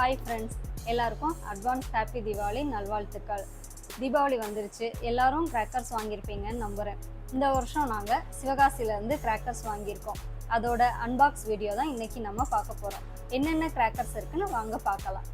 Hi friends, எல்லாருக்கும் advance happy Deepavali நல்வாழ்த்துக்கள். தீபாவளி வந்துருச்சு, எல்லாரும் கிராக்கர்ஸ் வாங்கியிருப்பீங்கன்னு நம்புகிறேன். இந்த வருஷம் நாங்கள் சிவகாசியிலேருந்து கிராக்கர்ஸ் வாங்கியிருக்கோம். அதோட அன்பாக்ஸ் வீடியோ தான் இன்றைக்கி நம்ம பார்க்க போகிறோம். என்னென்ன கிராக்கர்ஸ் இருக்குன்னு வாங்க பார்க்கலாம்.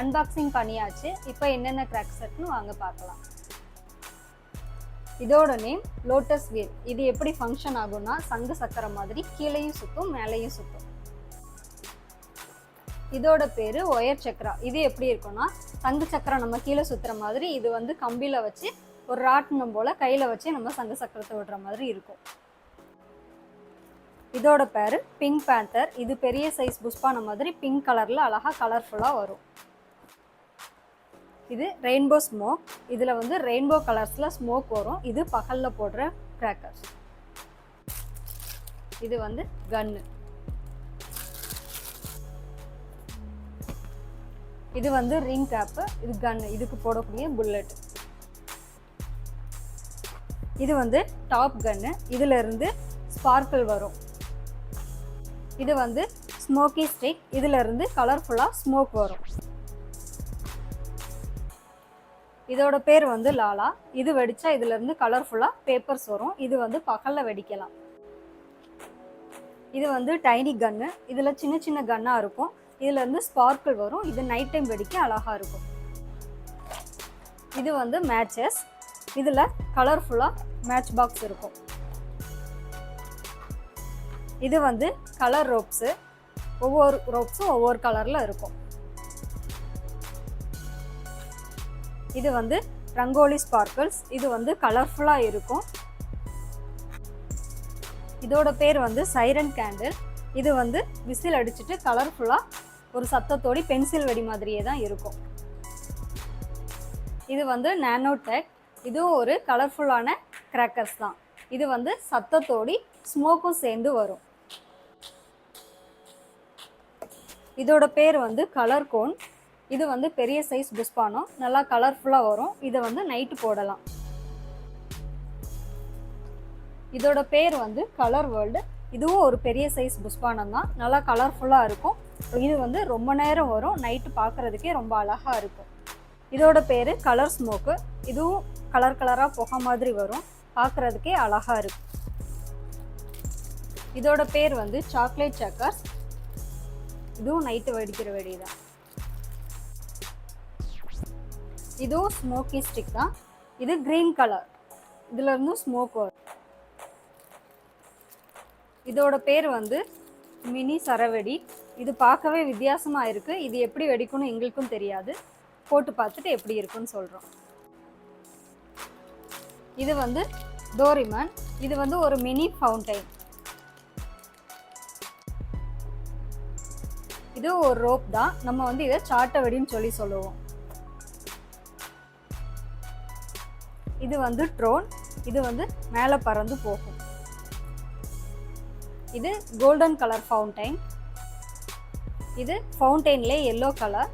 அன்பாக்சிங் பண்ணியாச்சு. இப்போ என்னென்ன கிராக்கர்ஸ் இருக்குன்னு வாங்க பார்க்கலாம். இதோட நேம் லோட்டஸ் வீல். இது எப்படி ஃபங்க்ஷன் ஆகும்னா, சங்கு சக்கரம் மாதிரி கீழேயும் சுற்றும் மேலேயும் சுற்றும். இதோட பேர் ஒயர் சக்கரா. இது எப்படி இருக்கும்னா, சங்கு சக்கரம் நம்ம கீழே சுற்றுற மாதிரி, இது வந்து கம்பியில் வச்சு ஒரு ராட்டினம் போல் கையில் வச்சு நம்ம சங்கு சக்கரத்தை விடுற மாதிரி இருக்கும். இதோட பேர் பிங்க் பேந்தர். இது பெரிய சைஸ் புஷ்பான மாதிரி பிங்க் கலரில் அழகாக கலர்ஃபுல்லாக வரும். இது ரெயின்போ ஸ்மோக். இதில் வந்து ரெயின்போ கலர்ஸில் ஸ்மோக் வரும். இது பகலில் போடுற கிராக்கர்ஸ். இது வந்து கன்னு. இது வந்து ரிங் கேப்பு. இது கன்னு, இதுக்கு போடக்கூடிய புல்லட். இது வந்து டாப் கன்னு. இதில் இருந்து ஸ்பார்க்கிள் வரும். இது வந்து ஸ்மோக்கி ஸ்டிக். இதில் இருந்து கலர்ஃபுல்லாக ஸ்மோக் வரும். இதோட பேர் வந்து லாலா. இது வெடிச்சா இதுல இருந்து கலர்ஃபுல்லா பேப்பர்ஸ் வரும். இது வந்து பகல்ல வெடிக்கலாம். இது வந்து டைனி கன்னு. இதுல சின்ன சின்ன கன்னா இருக்கும். இதுல இருந்து ஸ்பார்க்கிள் வரும். இது நைட் டைம் வெடிக்க அழகா இருக்கும். இது வந்து மேட்சஸ். இதுல கலர்ஃபுல்லா மேட்ச் பாக்ஸ் இருக்கும். இது வந்து கலர் ரோப்ஸ். ஒவ்வொரு ரோப்ஸும் ஒவ்வொரு கலர்ல இருக்கும். இது வந்து ரங்கோலி ஸ்பார்க்கிள்ஸ். இது வந்து கலர்ஃபுல்லாக இருக்கும். இதோட பேர் வந்து சைரன் கேண்டில். இது வந்து விசில் அடிச்சுட்டு கலர்ஃபுல்லாக ஒரு சத்தத்தோடி பென்சில் வெடி மாதிரியே தான் இருக்கும். இது வந்து நானோ டெக். இதுவும் ஒரு கலர்ஃபுல்லான கிராக்கர்ஸ் தான். இது வந்து சத்தத்தோடி ஸ்மோக்கும் சேர்ந்து வரும். இதோட பேர் வந்து கலர் கோன். இது வந்து பெரிய சைஸ் புஷ்பானம், நல்லா கலர்ஃபுல்லாக வரும். இதை வந்து நைட்டு போடலாம். இதோட பேர் வந்து கலர் வேர்ல்டு. இதுவும் ஒரு பெரிய சைஸ் புஷ்பானம் தான், நல்லா கலர்ஃபுல்லாக இருக்கும். இது வந்து ரொம்ப நேரம் வரும். நைட்டு பார்க்குறதுக்கே ரொம்ப அழகாக இருக்கும். இதோட பேர் கலர் ஸ்மோக்கு. இதுவும் கலர் கலராக புகை மாதிரி வரும். பார்க்குறதுக்கே அழகாக இருக்கும். இதோட பேர் வந்து சாக்லேட் சக்கர்ஸ். இதுவும் நைட்டு வெடிக்கிற வெடி தான். இதுவும் ஸ்மோக்கி ஸ்டிக் தான். இது கிரீன் கலர். இதுல இருந்து ஸ்மோக் வரும். இதோட பேர் வந்து மினி சரவெடி. இது பார்க்கவே வித்தியாசமா இருக்கு. இது எப்படி வெடிக்கும்னு எங்களுக்கும் தெரியாது. போட்டு பார்த்துட்டு எப்படி இருக்குன்னு சொல்றோம். இது வந்து டோரிமன். இது வந்து ஒரு மினி ஃபவுண்டைன். இது ஒரு ரோப் தான். நம்ம வந்து இதை சாட்டை வெடின்னு சொல்லுவோம். இது வந்து ட்ரோன். இது வந்து மேலே பறந்து போகும். இது கோல்டன் கலர் ஃபவுண்டைன். இது ஃபவுண்டைன்லே எல்லோ கலர்.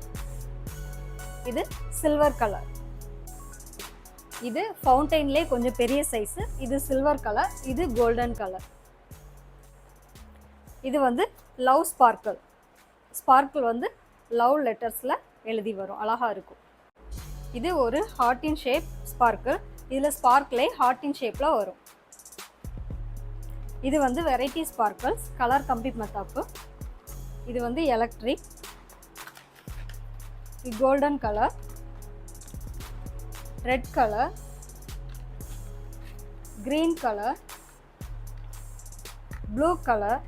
இது சில்வர் கலர். இது ஃபவுண்டைன்லே கொஞ்சம் பெரிய சைஸு. இது சில்வர் கலர். இது கோல்டன் கலர். இது வந்து லவ் ஸ்பார்க்கிள். ஸ்பார்க்கிள் வந்து லவ் லெட்டர்ஸில் எழுதி வரும். அழகாக இருக்கும். இது ஒரு ஹார்ட்டின் ஷேப் ஸ்பார்க்கிள். இதில் ஸ்பார்க்லே ஹார்ட்டின் ஷேப்பில் வரும். இது வந்து வெரைட்டி ஸ்பார்க்கிள்ஸ், கலர் கம்பி மத்தாப்பு. இது வந்து எலக்ட்ரிக். இது golden colour, red colour, green colour, blue colour,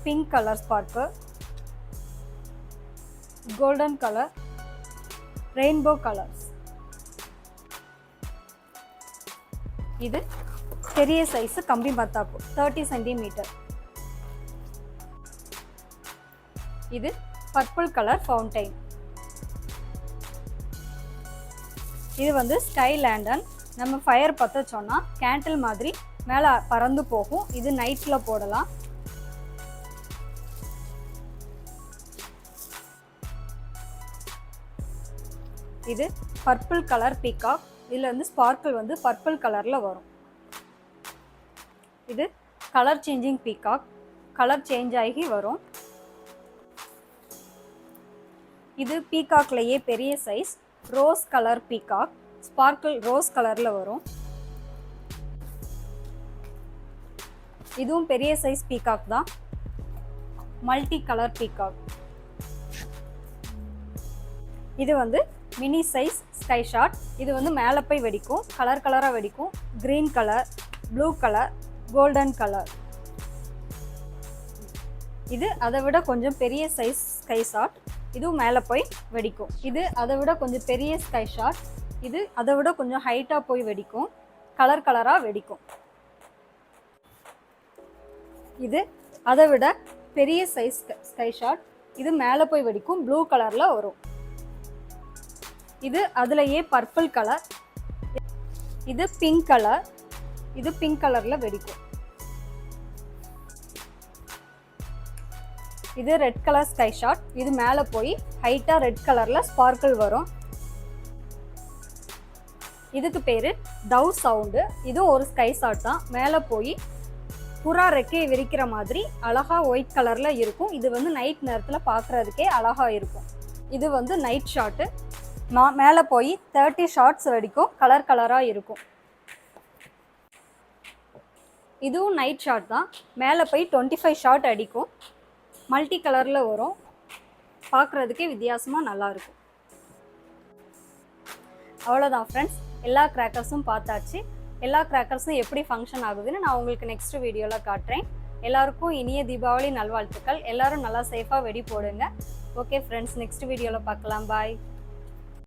pink colour sparkle, golden colour, rainbow colours. இது பெரிய சைஸ் கம்பி மத்தாப்பு, 30 சென்டிமீட்டர். இது பர்பிள் கலர் ஃபவுண்டைன். இது வந்து ஸ்கை லேண்டன். நம்ம ஃபயர் பற்ற வச்சோம்னா கேண்டில் மாதிரி மேலே பறந்து போகும். இது நைட்டில் போடலாம். இது பர்பிள் கலர் பீகாக். இதில் வந்து ஸ்பார்க்கிள் வந்து பர்பிள் கலரில் வரும். இது colour changing peacock, colour change ஆகி வரும். இது பீகாக்லேயே பெரிய size rose colour peacock, sparkle rose கலரில் வரும். இதுவும் பெரிய சைஸ் பீகாக் தான், மல்டி கலர் பீகாக். இது வந்து மினி சைஸ் ஸ்கை ஷாட். இது வந்து மேலே போய் வெடிக்கும், கலர் கலராக வெடிக்கும். Green colour, blue colour, golden colour. இது அதை விட கொஞ்சம் பெரிய சைஸ் ஸ்கை ஷாட். இதுவும் மேலே போய் வெடிக்கும். இது அதை விட கொஞ்சம் பெரிய ஸ்கை ஷாட். இது அதை விட கொஞ்சம் ஹைட்டாக போய் வெடிக்கும், கலர் கலராக வெடிக்கும். இது அதை விட பெரிய சைஸ் ஸ்கை ஷாட். இது மேலே போய் வெடிக்கும், ப்ளூ கலரில் வரும். இது அதுலேயே பர்பிள் கலர். இது பிங்க் கலர். இது பிங்க் கலரில் வெடிக்கும். இது ரெட் கலர் ஸ்கை ஷாட். இது மேலே போய் ஹைட்டாக ரெட் கலரில் ஸ்பார்க்கிள் வரும். இதுக்கு பேர் டவ் சவுண்டு. இதுவும் ஒரு ஸ்கை ஷாட் தான். மேலே போய் புறா ரெக்கையை விரிக்கிற மாதிரி அழகாக ஒயிட் கலரில் இருக்கும். இது வந்து நைட் நேரத்தில் பார்க்குறதுக்கே அழகாக இருக்கும். இது வந்து நைட் ஷாட்டு. மேலே போய் 30 ஷாட்ஸ் வெடிக்கும், கலர் கலராக இருக்கும். இதுவும் நைட் ஷாட் தான். மேலே போய் 25 ஷாட் அடிக்கும், மல்டி கலரில் வரும். பார்க்குறதுக்கே வித்தியாசமாக நல்லாயிருக்கும். அவ்வளோதான் ஃப்ரெண்ட்ஸ், எல்லா கிராக்கர்ஸும் பார்த்தாச்சு. எல்லா கிராக்கர்ஸும் எப்படி ஃபங்க்ஷன் ஆகுதுன்னு நான் உங்களுக்கு நெக்ஸ்ட் வீடியோவில் காட்டுறேன். எல்லாருக்கும் இனிய தீபாவளி நல்வாழ்த்துக்கள். எல்லோரும் நல்லா சேஃபாக வெடி போடுங்க. ஓகே ஃப்ரெண்ட்ஸ், நெக்ஸ்ட் வீடியோவில் பார்க்கலாம். பாய்.